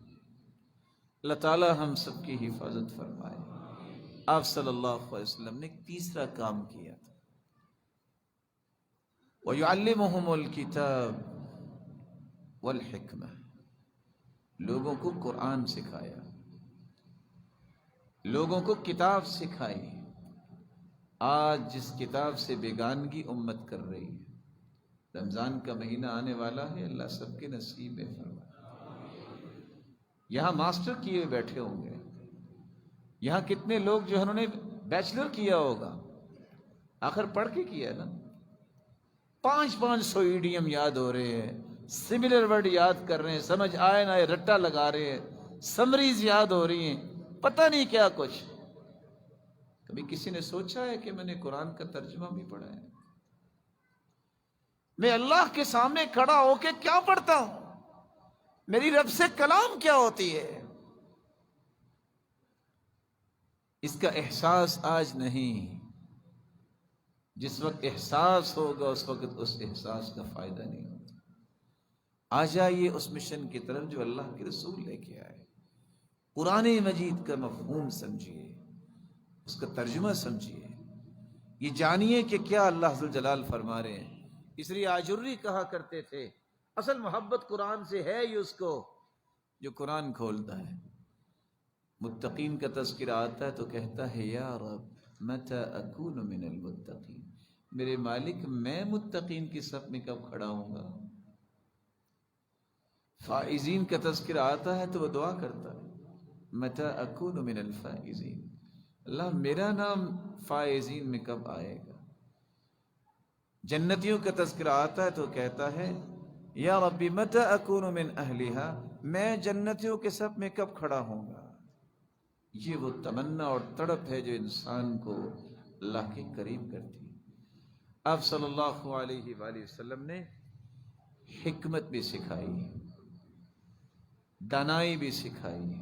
اللہ تعالی ہم سب کی حفاظت فرمائے۔ آپ صلی اللہ علیہ وسلم نے ایک تیسرا کام کیا تھا، وَيُعَلِّمُهُمُ الْكِتَابَ وَالْحِكْمَةَ، لوگوں کو قرآن سکھایا، لوگوں کو کتاب سکھائی۔ آج جس کتاب سے بیگانگی امت کر رہی ہے، رمضان کا مہینہ آنے والا ہے، اللہ سب کے نصیب میں فرمائے۔ یہاں ماسٹر کیے بیٹھے ہوں گے، یہاں کتنے لوگ جو انہوں نے بیچلر کیا ہوگا، آخر پڑھ کے کیا نا، 500 ایڈیم یاد ہو رہے ہیں، سملر ورڈ یاد کر رہے ہیں، سمجھ آئے نہ آئے رٹا لگا رہے ہیں، سمریز یاد ہو رہی ہیں، پتہ نہیں کیا کچھ۔ کبھی کسی نے سوچا ہے کہ میں نے قرآن کا ترجمہ بھی پڑھا ہے؟ میں اللہ کے سامنے کھڑا ہو کے کیا پڑھتا ہوں؟ میری رب سے کلام کیا ہوتی ہے؟ اس کا احساس آج نہیں۔ جس وقت احساس ہوگا اس وقت اس احساس کا فائدہ نہیں ہوتا۔ آ جائیے اس مشن کی طرف جو اللہ کے رسول لے کے آئے۔ قرآن مجید کا مفہوم سمجھیے، اس کا ترجمہ سمجھیے، یہ جانیے کہ کیا اللہ ذوالجلال فرما رہے ہیں۔ اس لیے آجری کہا کرتے تھے اصل محبت قرآن سے ہے ہی اس کو جو قرآن کھولتا ہے۔ متقین کا تذکرہ آتا ہے تو کہتا ہے یا رب متی اکون من المتقین، میرے مالک میں متقین کی صف میں کب کھڑا ہوں گا۔ فائزین کا تذکرہ آتا ہے تو وہ دعا کرتا ہے متی اکون من الفائزین، اللہ میرا نام فائزین میں کب آئے گا۔ جنتیوں کا تذکرہ آتا ہے تو کہتا ہے یا ربی متی اکون من اہلہا، میں جنتیوں کے صف میں کب کھڑا ہوں گا۔ یہ وہ تمنا اور تڑپ ہے جو انسان کو اللہ کے قریب کرتی ہے۔ آپ صلی اللہ علیہ وآلہ وسلم نے حکمت بھی سکھائی، دانائی بھی سکھائی،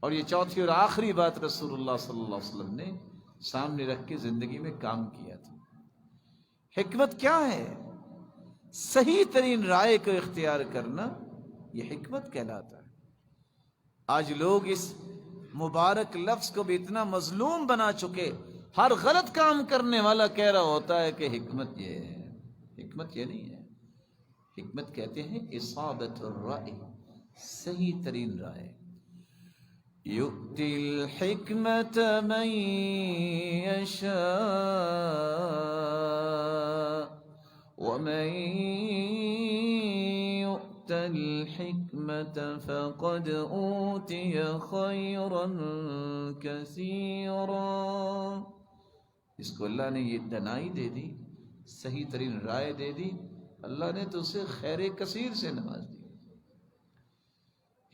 اور یہ چوتھی اور آخری بات رسول اللہ صلی اللہ علیہ وسلم نے سامنے رکھ کے زندگی میں کام کیا تھا۔ حکمت کیا ہے؟ صحیح ترین رائے کو اختیار کرنا، یہ حکمت کہلاتا ہے۔ آج لوگ اس مبارک لفظ کو بھی اتنا مظلوم بنا چکے، ہر غلط کام کرنے والا کہہ رہا ہوتا ہے کہ حکمت یہ ہے۔ حکمت یہ نہیں ہے، حکمت کہتے ہیں اصابت الرائے، صحیح ترین رائے۔ یؤتی الحکمت من یشاء ومن یؤت الحکمت فقد اوتی خیرا کثیرا، اس کو اللہ نے یہ دنائی دے دی، صحیح ترین رائے دے دی، اللہ نے تو اسے خیر کثیر سے نواز دی۔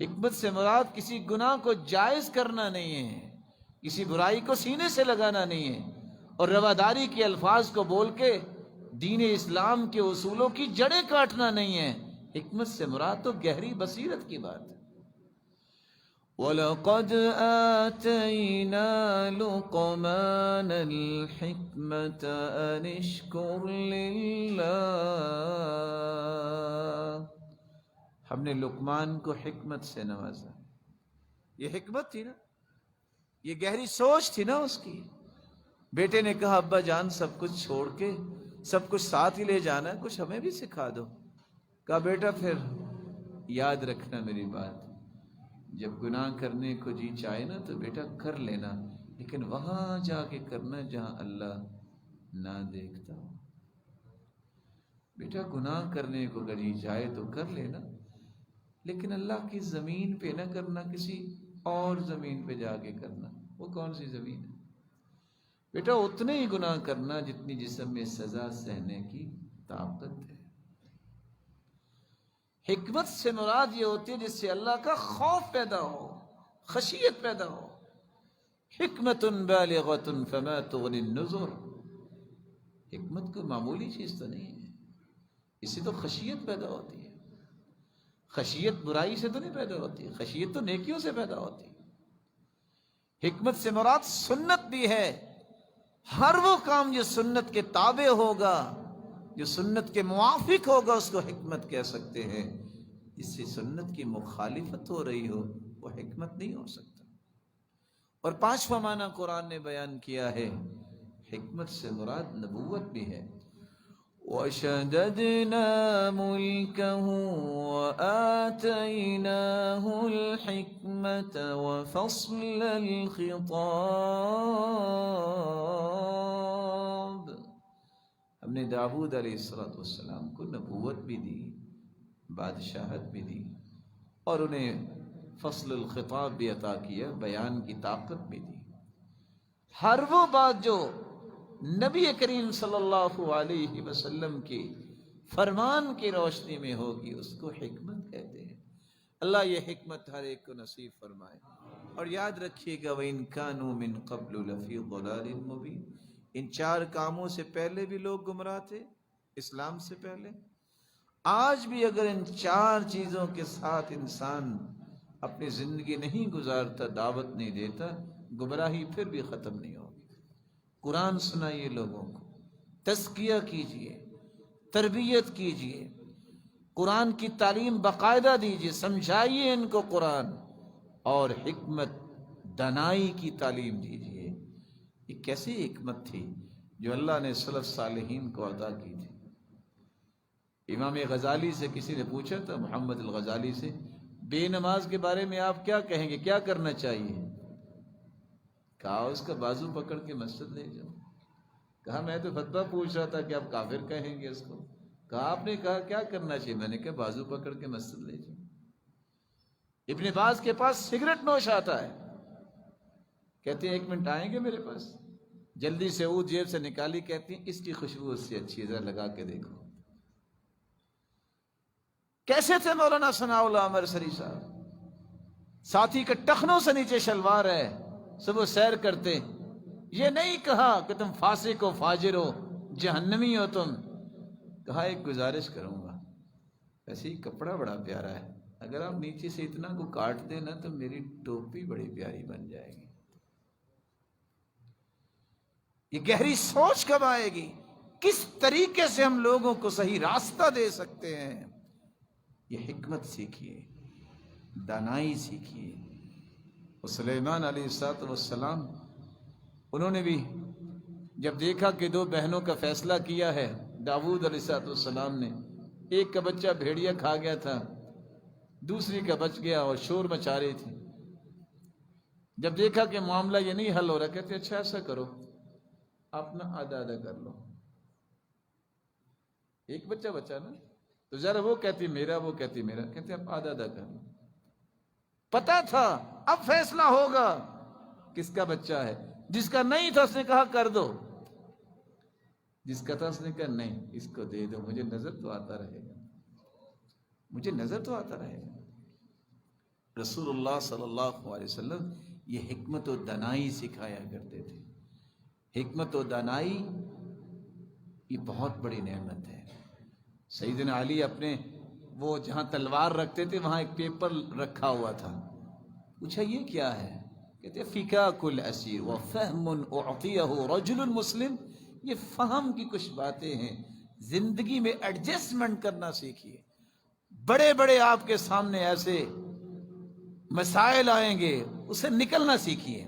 حکمت سے مراد کسی گناہ کو جائز کرنا نہیں ہے، کسی برائی کو سینے سے لگانا نہیں ہے، اور رواداری کے الفاظ کو بول کے دین اسلام کے اصولوں کی جڑیں کاٹنا نہیں ہے۔ حکمت سے مراد تو گہری بصیرت کی بات ہے۔ وَلَقَدْ آتَيْنَا لُقْمَانَ الْحِكْمَةَ أَنِ اشْكُرْ لِلَّهِ، ہم نے لقمان کو حکمت سے نوازا۔ یہ حکمت تھی نا، یہ گہری سوچ تھی نا اس کی۔ بیٹے نے کہا ابا جان سب کچھ چھوڑ کے سب کچھ ساتھ ہی لے جانا ہے، کچھ ہمیں بھی سکھا دو۔ کہا بیٹا پھر یاد رکھنا میری بات، جب گناہ کرنے کو جی چاہے نا تو بیٹا کر لینا، لیکن وہاں جا کے کرنا جہاں اللہ نہ دیکھتا ہو۔ بیٹا گناہ کرنے کو اگر جی چاہے تو کر لینا، لیکن اللہ کی زمین پہ نہ کرنا، کسی اور زمین پہ جا کے کرنا۔ وہ کون سی زمین ہے؟ بیٹا اتنے ہی گناہ کرنا جتنی جسم میں سزا سہنے کی طاقت ہے۔ حکمت سے مراد یہ ہوتی ہے جس سے اللہ کا خوف پیدا ہو، خشیت پیدا ہو۔ حکمت بالغۃ فما تغنی النذر، حکمت کوئی معمولی چیز تو نہیں ہے، اس سے تو خشیت پیدا ہوتی ہے۔ خشیت برائی سے تو نہیں پیدا ہوتی، خشیت تو نیکیوں سے پیدا ہوتی ہے۔ حکمت سے مراد سنت بھی ہے، ہر وہ کام جو سنت کے تابع ہوگا، جو سنت کے موافق ہوگا، اس کو حکمت کہہ سکتے ہیں۔ جس سے سنت کی مخالفت ہو رہی ہو وہ حکمت نہیں ہو سکتا۔ اور پانچواں معنی قرآن نے بیان کیا ہے، حکمت سے مراد نبوت بھی ہے۔ وَشَدَدْنَا مُلْكَهُ وَآتَيْنَاهُ الْحِكْمَةَ وَفَصْلَ الْخِطَابِ، ہم نے داؤد علیہ السلام کو نبوت بھی دی، بادشاہت بھی دی، اور انہیں فصل الخطاب بھی عطا کیا، بیان کی طاقت بھی دی۔ ہر وہ بات جو نبی کریم صلی اللہ علیہ وسلم کی فرمان کی روشنی میں ہوگی اس کو حکمت کہتے ہیں۔ اللہ یہ حکمت ہر ایک کو نصیب فرمائے۔ اور یاد رکھیے گا وَإِن كَانُوا مِن قَبْلُ لَفِي ضَلَالٍ مُبِينٍ، ان چار کاموں سے پہلے بھی لوگ گمراہ تھے، اسلام سے پہلے۔ آج بھی اگر ان چار چیزوں کے ساتھ انسان اپنی زندگی نہیں گزارتا، دعوت نہیں دیتا، گمراہی پھر بھی ختم نہیں ہوگی۔ قرآن سنائیے لوگوں کو، تزکیہ کیجئے، تربیت کیجئے، قرآن کی تعلیم باقاعدہ دیجئے، سمجھائیے ان کو قرآن، اور حکمت دانائی کی تعلیم دیجئے۔ یہ کیسی حکمت تھی جو اللہ نے سلف صالحین کو عطا کی تھی۔ امام غزالی سے کسی نے پوچھا تھا، محمد الغزالی سے، بے نماز کے بارے میں آپ کیا کہیں گے، کیا کرنا چاہیے؟ کہا اس کا بازو پکڑ کے مسجد لے جاؤ۔ کہا میں تو فتویٰ پوچھ رہا تھا کہ آپ کافر کہیں گے اس کو۔ کہا آپ نے کہا کیا کرنا چاہیے؟ میں نے کہا بازو پکڑ کے مسجد لے جاؤ۔ ابن باز کے پاس سگریٹ نوش آتا ہے، کہتے ہیں 1 منٹ آئیں گے میرے پاس؟ جلدی سے وہ جیب سے نکالی، کہتی ہیں اس کی خوشبو اس سے اچھی ہے، ذرا لگا کے دیکھو۔ کیسے تھے مولانا ثناء اللہ امرسری صاحب؟ ساتھی کے ٹخنوں سے نیچے شلوار ہے، صبح سیر کرتے۔ یہ نہیں کہا کہ تم فاسق ہو، فاجر ہو، جہنمی ہو تم۔ کہا ایک گزارش کروں گا، ویسے ہی کپڑا بڑا پیارا ہے، اگر آپ نیچے سے اتنا کو کاٹ دیں نا تو میری ٹوپی بڑی پیاری بن جائے گی۔ یہ گہری سوچ کب آئے گی؟ کس طریقے سے ہم لوگوں کو صحیح راستہ دے سکتے ہیں؟ یہ حکمت سیکھیے، دانائی سیکھیے۔ اور سلیمان علیہ السلام، انہوں نے بھی جب دیکھا کہ 2 بہنوں کا فیصلہ کیا ہے، داؤد علیہ السلام نے، ایک کا بچہ بھیڑیا کھا گیا تھا، دوسری کا بچ گیا اور شور مچا رہی تھی۔ جب دیکھا کہ معاملہ یہ نہیں حل ہو رہا، کہتے اچھا ایسا کرو آپ نا آدھا آدھا کر لو، ایک بچہ بچا نا، تو ذرا وہ کہتی میرا، وہ کہتی میرا، کہتے اب آدھا آدھا کر لو۔ پتا تھا اب فیصلہ ہوگا کس کا بچہ ہے۔ جس کا نہیں تھا اس نے کہا کر دو، جس کا تھا اس نے کہا نہیں اس کو دے دو، مجھے نظر تو آتا رہے گا، مجھے نظر تو آتا رہے گا۔ رسول اللہ صلی اللہ علیہ وسلم یہ حکمت و دانائی سکھایا کرتے تھے. حکمت و دانائی یہ بہت بڑی نعمت ہے. سیدنا علی اپنے وہ جہاں تلوار رکھتے تھے وہاں ایک پیپر رکھا ہوا تھا. پوچھا یہ کیا ہے؟ کہتے فکاک الاسیر وفہم اعطیہ رجل مسلم. یہ فہم کی کچھ باتیں ہیں، زندگی میں ایڈجسٹمنٹ کرنا سیکھیے. بڑے بڑے آپ کے سامنے ایسے مسائل آئیں گے، اسے نکلنا سیکھیے.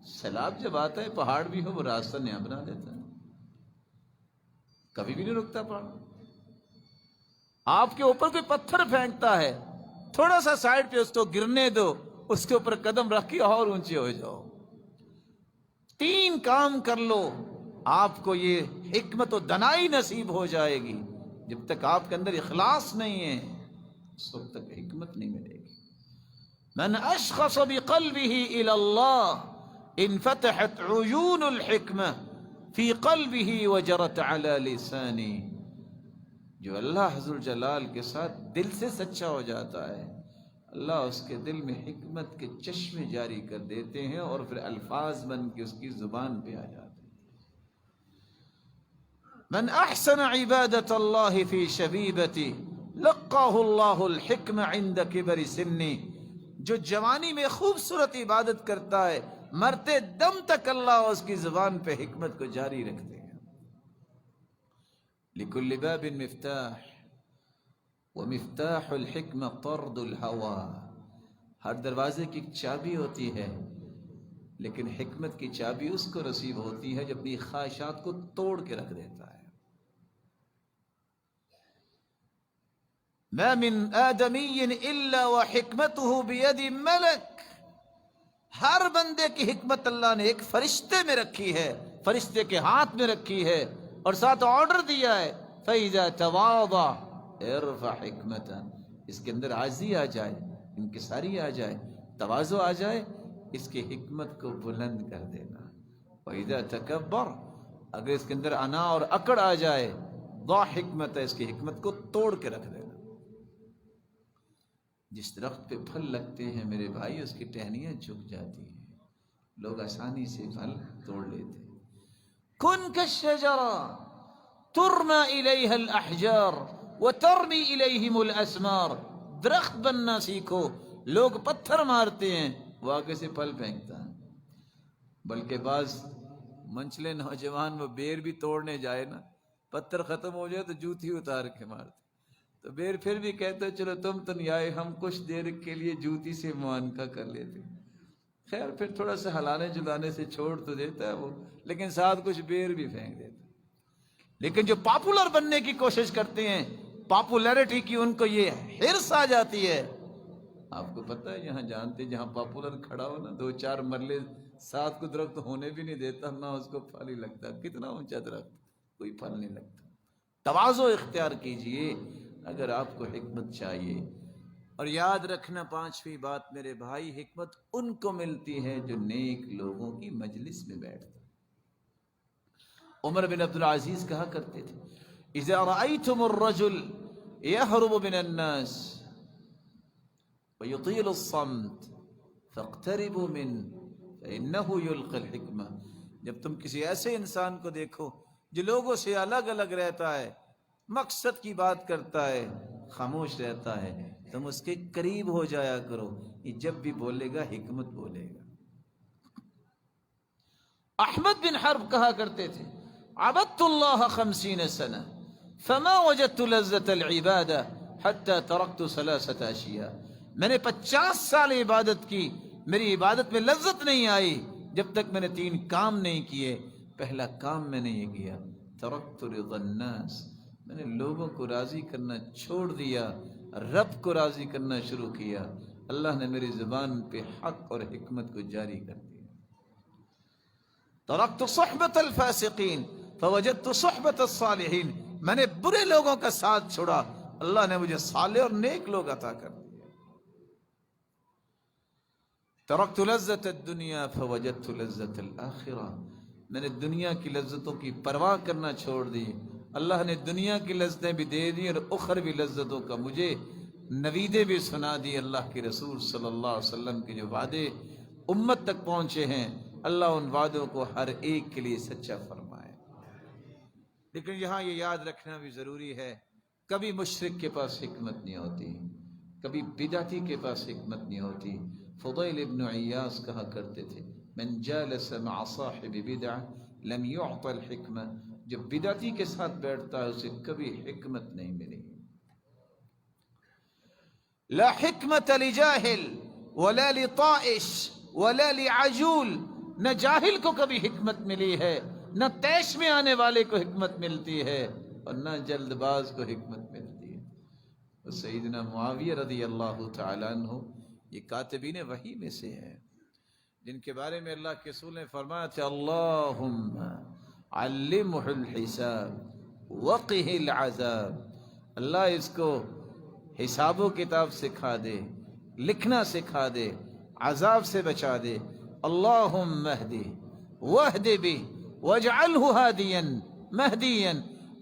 سیلاب جب آتا ہے پہاڑ بھی ہو وہ راستہ نیا بنا دیتا ہے، کبھی بھی نہیں رکتا پہاڑ. آپ کے اوپر کوئی پتھر پھینکتا ہے، تھوڑا سا سائڈ پہ اس کو گرنے دو، اس کے اوپر قدم رکھ کے اور اونچے ہو جاؤ. 3 کام کر لو، آپ کو یہ حکمت و دانائی نصیب ہو جائے گی. جب تک آپ کے اندر اخلاص نہیں ہے اس وقت تک حکمت نہیں ملے گی. من اشخص بقلبه الى الله انفتحت عيون الحكمة في قلبه وجرت على لسانه. جو اللہ حضر جلال کے ساتھ دل سے سچا ہو جاتا ہے، اللہ اس کے دل میں حکمت کے چشمے جاری کر دیتے ہیں اور پھر الفاظ بن کے اس کی زبان پہ آ جاتے ہیں. من احسن عبادت اللہ فی شبیبتی لقاہ اللہ الحکم عند کبر سنی. جو جوانی میں خوبصورت عبادت کرتا ہے، مرتے دم تک اللہ اس کی زبان پہ حکمت کو جاری رکھتے ہیں. لکل باب مفتاح ومفتاح الحکمہ طرد الہوى. ہر دروازے کی چابی ہوتی ہے، لیکن حکمت کی چابی اس کو نصیب ہوتی ہے جو اپنی خواہشات کو توڑ کے رکھ دیتا ہے. ما من آدمی الا وحکمته بید ملک. ہر بندے کی حکمت اللہ نے ایک فرشتے میں رکھی ہے، فرشتے کے ہاتھ میں رکھی ہے، اور ساتھ آرڈر دیا ہے فَإِذَا تَوَاضَ ارفع حکمتا. اس کے اندر عاجزی آ جائے، انکساری آ جائے، تواضع آ جائے، اس کی حکمت کو بلند کر دینا. وَإِذَا تَكَبَّرْ اگر اس کے اندر انا اور اکڑ آ جائے ضع حکمت، اس کی حکمت کو توڑ کے رکھ دینا. جس درخت پہ پھل لگتے ہیں میرے بھائی اس کی ٹہنیاں جھک جاتی ہیں، لوگ آسانی سے پھل توڑ لیتے ہیں. کن کالشجرہ ترمى الیہا الاحجار وترمی الیہم الاسمار. درخت بننا سیکھو، لوگ پتھر مارتے ہیں وہ آگے سے پھل پھینکتا ہے. بلکہ بعض منچلے نوجوان وہ بیر بھی توڑنے جائے نا، پتھر ختم ہو جائے تو جوتی اتار کے مارتے، تو بیر پھر بھی کہتے چلو تم تو نہیں آئے، ہم کچھ دیر کے لیے جوتی سے معانقہ کر لیتے. خیر پھر تھوڑا سا ہلانے جلانے سے چھوڑ تو دیتا ہے وہ، لیکن ساتھ کچھ بیر بھی پھینک دیتا. لیکن جو پاپولر بننے کی کوشش کرتے ہیں، پاپولیرٹی کی ان کو یہ حرص آ جاتی ہے. آپ کو پتہ ہے یہاں جانتے جہاں پاپولر کھڑا ہو نا 2-4 مرلے ساتھ کو درخت ہونے بھی نہیں دیتا، نہ اس کو پھل ہی لگتا. کتنا اونچا درخت، کوئی پھل نہیں لگتا. تواضع اختیار کیجئے اگر آپ کو حکمت چاہیے. اور یاد رکھنا 5ویں بات میرے بھائی، حکمت ان کو ملتی ہے جو نیک لوگوں کی مجلس میں بیٹھتے. عمر بن عبدالعزیز کہا کرتے تھے اذا رأيتم الرجل يهرب من الناس ويطيل الصمت فاقتربوا منه فإنه يلقي الحكمة. جب تم کسی ایسے انسان کو دیکھو جو لوگوں سے الگ الگ رہتا ہے، مقصد کی بات کرتا ہے، خاموش رہتا ہے، تم اس کے قریب ہو جایا کرو. یہ جب بھی بولے گا حکمت بولے گا. احمد بن حرب کہا کرتے تھے عبدت اللہ 50 سنہ فما وجدت لذت العبادہ حتی ترکت 3 اشیاء. میں نے 50 سال عبادت کی، میری عبادت میں لذت نہیں آئی جب تک میں نے 3 کام نہیں کیے. پہلا کام میں نے یہ کیا ترکت رضا الناس، میں نے لوگوں کو راضی کرنا چھوڑ دیا، رب کو راضی کرنا شروع کیا. اللہ نے میری زبان پہ حق اور حکمت کو جاری کر دیا. ترکت صحبت الفاسقین فوجدت صحبت الصالحین، میں نے برے لوگوں کا ساتھ چھوڑا، اللہ نے مجھے صالح اور نیک لوگ عطا کر دیا. ترکت لذت الدنیا فوجدت لذت الآخرہ، میں نے دنیا کی لذتوں کی پرواہ کرنا چھوڑ دی، اللہ نے دنیا کی لذتیں بھی دے دی اور اخروی لذتوں کا مجھے نویدے بھی سنا دی اللہ کے رسول صلی اللہ علیہ وسلم کے جو وعدے امت تک پہنچے ہیں، اللہ ان وعدوں کو ہر ایک کے لیے سچا فرمائے۔ لیکن یہاں یہ یاد رکھنا بھی ضروری ہے، کبھی مشرک کے پاس حکمت نہیں ہوتی، کبھی بدعتی کے پاس حکمت نہیں ہوتی۔ فضیل ابن عیاض کہا کرتے تھے، من جالس مع صاحب بدعہ لم يعط الحکمہ، جو بدعتی کے ساتھ بیٹھتا ہے اسے کبھی حکمت نہیں ملی۔ لا حکمت لجاہل ولا لطائش ولا لعجول، نہ جاہل کو کبھی حکمت ملی ہے، نہ تیش میں آنے والے کو حکمت ملتی ہے، اور نہ جلد باز کو حکمت ملتی ہے۔ سیدنا معاویہ رضی اللہ تعالیٰ عنہ یہ کاتبین وحی میں سے ہیں، جن کے بارے میں اللہ کے رسول نے فرمایا تھا، اللہم علمہ الحساب وقہ العذاب، اللہ اس کو حساب و کتاب سکھا دے، لکھنا سکھا دے، عذاب سے بچا دے۔ اللہم اہدی واہد بہ واجعلہ ہادیا مہدیا،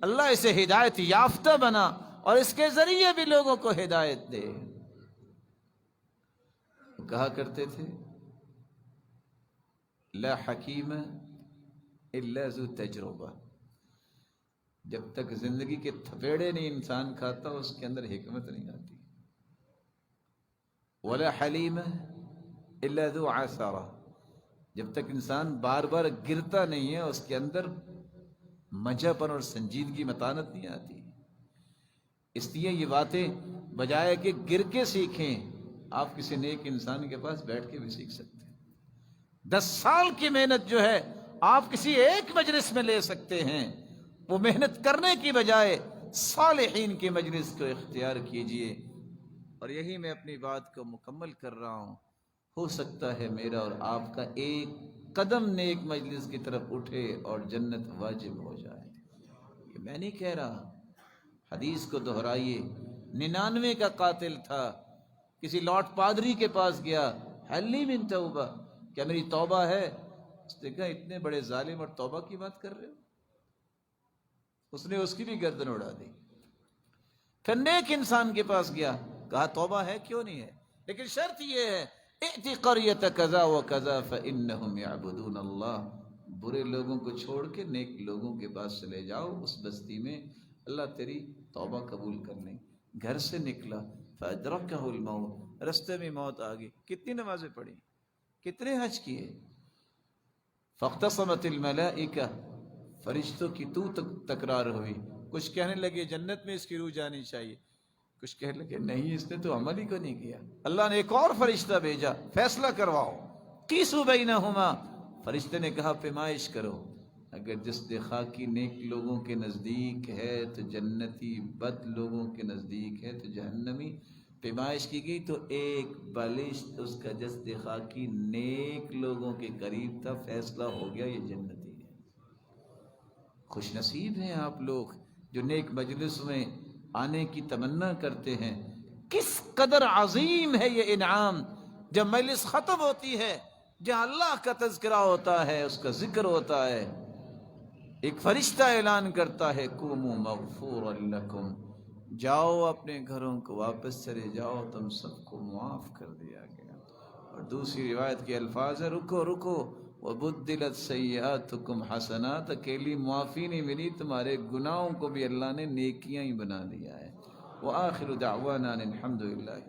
اللہ اسے ہدایت یافتہ بنا اور اس کے ذریعے بھی لوگوں کو ہدایت دے۔ وہ کہا کرتے تھے، لا حکیم الا ذو تجربہ، جب تک زندگی کے تھپیڑے نہیں انسان کھاتا اس کے اندر حکمت نہیں آتی۔ ولا حلیم الا ذو عثرہ، جب تک انسان بار بار گرتا نہیں ہے اس کے اندر مجہ پن اور سنجیدگی متانت نہیں آتی۔ اس لیے یہ باتیں بجائے کہ گر کے سیکھیں، آپ کسی نیک انسان کے پاس بیٹھ کے بھی سیکھ سکتے ہیں۔ 10 سال کی محنت جو ہے آپ کسی ایک مجلس میں لے سکتے ہیں، وہ محنت کرنے کی بجائے صالحین کی مجلس کو اختیار کیجئے۔ اور یہی میں اپنی بات کو مکمل کر رہا ہوں، ہو سکتا ہے میرا اور آپ کا ایک قدم نیک مجلس کی طرف اٹھے اور جنت واجب ہو جائے۔ یہ میں نہیں کہہ رہا، حدیث کو دہرائیے۔ 99 کا قاتل تھا، کسی لاٹ پادری کے پاس گیا، حل لی من توبہ، کیا میری توبہ ہے؟ اس نے کہا اتنے بڑے ظالم اور توبہ کی بات کر رہے ہو؟ اس نے اس کی بھی گردن اڑا دی۔ پھر نیک انسان کے پاس گیا، کہا توبہ ہے کیوں نہیں ہے، لیکن شرط یہ ہے ائتی قریۃ کذا و کذا فانہم یعبدون اللہ، برے لوگوں کو چھوڑ کے نیک لوگوں کے پاس چلے جاؤ، اس بستی میں اللہ تیری توبہ قبول کر لیں۔ گھر سے نکلا فادرکہ الموت، رستے میں موت آ گئی۔ کتنی نمازیں پڑھی، کتنے حج کیے؟ فاختصمت الملائکہ، فرشتوں کی تکرار ہوئی، کچھ کہنے لگے جنت میں اس کی روح جانی چاہیے، کچھ کہنے لگے نہیں اس نے تو عمل ہی کو نہیں کیا۔ اللہ نے ایک اور فرشتہ بھیجا، فیصلہ کرواؤ، قیسوا بینہما، فرشتے نے کہا پیمائش کرو، اگر جسد خاکی نیک لوگوں کے نزدیک ہے تو جنتی، بد لوگوں کے نزدیک ہے تو جہنمی۔ پیمائش کی گئی تو ایک بالشت اس کا جسد خاکی نیک لوگوں کے قریب تھا، فیصلہ ہو گیا یہ جنتی ہے۔ خوش نصیب ہیں آپ لوگ جو نیک مجلس میں آنے کی تمنا کرتے ہیں۔ کس قدر عظیم ہے یہ انعام، جب مجلس ختم ہوتی ہے، جہاں اللہ کا تذکرہ ہوتا ہے، اس کا ذکر ہوتا ہے، ایک فرشتہ اعلان کرتا ہے قوموا مغفورا لکم، جاؤ اپنے گھروں کو واپس چلے جاؤ، تم سب کو معاف کر دیا گیا۔ اور دوسری روایت کے الفاظ ہے رکو رکو وبدلت سیئاتکم حسنات، اکیلی معافی نہیں ملی، تمہارے گناہوں کو بھی اللہ نے نیکیاں ہی بنا دیا ہے۔ وآخر دعوانا الحمدللہ۔